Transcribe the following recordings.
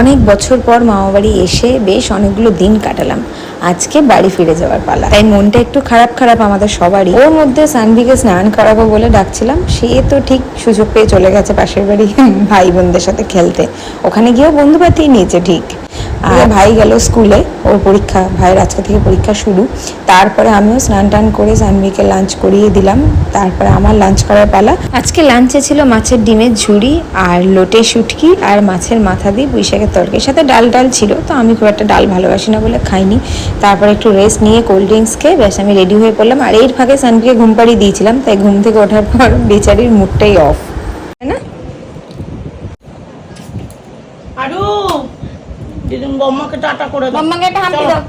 অনেক বছর পর মামাবাড়ি এসে বেশ অনেকগুলো দিন কাটালাম। আজকে বাড়ি ফিরে যাওয়ার পালা, তাই মনটা একটু খারাপ খারাপ আমাদের সবারই। ওর মধ্যে সানভিকে স্নান করাবো বলে ডাকছিলাম, সে তো ঠিক সুযোগ পেয়ে চলে গেছে পাশের বাড়ি ভাই বোনদের সাথে খেলতে। ওখানে গিয়েও বন্ধু পাতিয়ে নিয়েছে ঠিক। আর ভাই গেল স্কুলে, ওর পরীক্ষা, ভাইয়ের আজকে থেকে পরীক্ষা শুরু। তারপরে আমিও স্নান টান করে সানভিকে লাঞ্চ করিয়ে দিলাম। তারপরে আমার লাঞ্চ করার পালা। আজকে লাঞ্চে ছিল মাছের ডিমের ঝুড়ি আর লোটে শুটকি আর মাছের মাথা দিয়ে পুঁই শাকের তরকারির সাথে ডাল ছিল। তো আমি খুব একটা ডাল ভালোবাসি না বলে খাইনি। তারপরে একটু রেস্ট নিয়ে কোল্ড ড্রিঙ্কস খেয়ে ব্যাস আমি রেডি হয়ে পড়লাম। আর এর ফাঁকে সানভিকে ঘুম পাড়িয়ে দিয়েছিলাম, তাই ঘুম থেকে ওঠার পর বেচারির মুডটাই অফ, তাই না? দিদিন বম্মাকে টাটা করে দাও, বম্মাকে একটা হাম্পি দাও,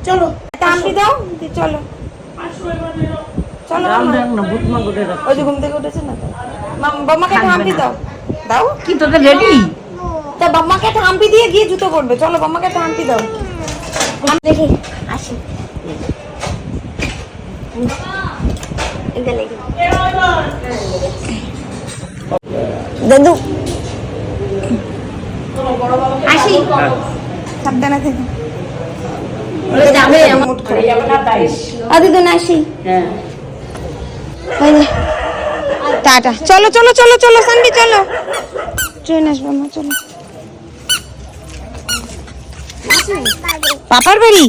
চলো একটা হাম্পি দাও, চলো চলো। ওই যে ঘুম থেকে উঠেছে না, বম্মাকে একটা হাম্পি দাও, দাও। কি তোদের রেডি? তা বম্মাকে একটা হাম্পি দিয়ে গিয়ে জুতো পরবে। চলো বম্মাকে একটা হাম্পি দাও। দেখি আসি দাদু, আসি, সাবধানে থেকে আসি। টাটা, চলো চলো চলো চলো সানভি, চলো ট্রেন আসবে মা, চলো। পাপার বাড়ি?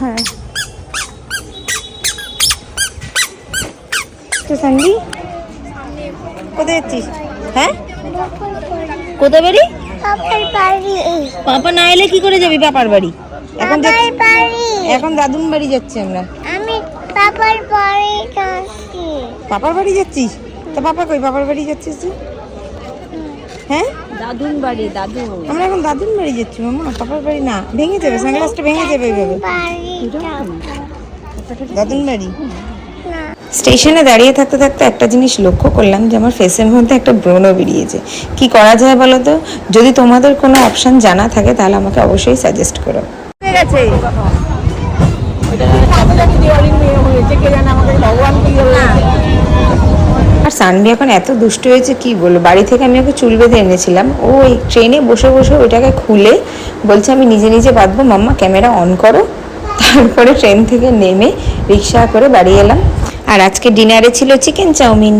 হ্যাঁ তো সানভি কোথায় যাচ্ছিস? হ্যাঁ কোথায় বাড়ি? পাপা না এলে কি করে যাবি পাপার বাড়ি? এখন এখন দাদুন বাড়ি যাচ্ছি আমরা। আমি পাপার বাড়ি যাচ্ছি। পাপার বাড়ি যাচ্ছিস? তা পাপা কই? পাপার বাড়ি যাচ্ছিস তুই? হ্যাঁ দাদুন বাড়ি, দাদু। আমরা এখন দাদুন বাড়ি যাচ্ছি মামা, পাপার বাড়ি না। ভেঙে যাবে, সানগ্লাসটা ভেঙে যাবে এইভাবে। দাদুন বাড়ি। স্টেশনে দাঁড়িয়ে থাকতে থাকতে একটা জিনিস লক্ষ্য করলাম যে আমার ফেসের মধ্যে একটা ব্রণ বেরিয়েছে। কি করা যায় বলো তো? যদি তোমাদের কোনো অপশন জানা থাকে তাহলে আমাকে অবশ্যই সাজেস্ট করো। হয়ে গেছে। আর সানভি এখন এত দুষ্ট হয়েছে কি বলবো। বাড়ি থেকে আমি ওকে চুল বেঁধে এনেছিলাম, ও এই ট্রেনে বসে বসে ওইটাকে খুলে বলছে আমি নিজে নিজে বাঁধবো, মাম্মা ক্যামেরা অন করো। তারপরে ট্রেন থেকে নেমে রিক্সা করে বাড়ি এলাম। আর আজকে ডিনারে ছিল চিকেন চাউমিন।